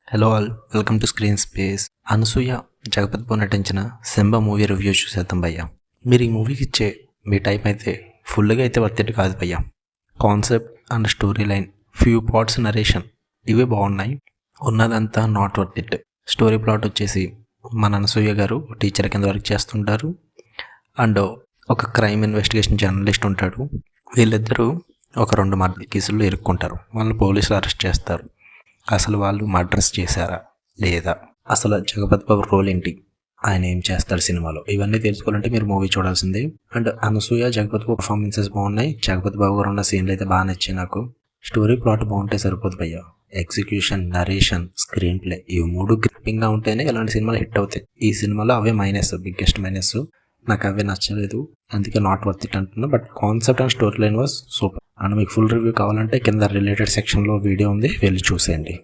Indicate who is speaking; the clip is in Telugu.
Speaker 1: Hello all, welcome to screen space. Anasuya Jagapathi Babu నటించిన సింబా మూవీ రివ్యూ చూసేద్దాం భయ్య. మీరు ఈ మూవీకి ఇచ్చే మీ టైం అయితే ఫుల్గా అయితే వర్తిట్ కాదు భయ్య. Concept and story line, few parts narration ఇవే బాగున్నాయి, ఉన్నదంతా నాట్ వర్తిట్. స్టోరీ ప్లాట్ వచ్చేసి మన అనసూయ గారు టీచర్ కింద వర్క్ చేస్తుంటారు అండ్ ఒక క్రైమ్ ఇన్వెస్టిగేషన్ జర్నలిస్ట్ ఉంటాడు. వీళ్ళిద్దరూ ఒక 2 మర్డర్ కేసుల్లో ఇరుక్కుంటారు. వాళ్ళని పోలీసులు అరెస్ట్ చేస్తారు. అసలు వాళ్ళు మర్డర్స్ చేశారా లేదా, అసలు జగపతిబాబు రోల్ ఏంటి, ఆయన ఏం చేస్తారు సినిమాలో, ఇవన్నీ తెలుసుకోవాలంటే మీరు మూవీ చూడాల్సిందే. అండ్ అనసూయ జగపతిబాబు పర్ఫార్మెన్సెస్ బాగున్నాయి. జగపతిబాబు గారు ఉన్న సీన్లు అయితే బాగా నచ్చాయి నాకు. స్టోరీ ప్లాట్ బాగుంటే సరిపోదు భయ్య. ఎగ్జిక్యూషన్, నరేషన్, స్క్రీన్ ప్లే ఇవి 3 గ్రిప్పింగ్గా ఉంటేనే ఇలాంటి సినిమాలు హిట్ అవుతాయి. ఈ సినిమాలో అవే మైనస్, బిగ్గెస్ట్ మైనస్. నాకు అవే నచ్చలేదు, అందుకే నాట్ వర్త్ ఇట్ అంటున్నా. But concept and story line was super. And మీకు ఫుల్ రివ్యూ కావాలంటే కింద రిలేటెడ్ సెక్షన్లో వీడియో ఉంది, వెళ్ళి చూసేయండి.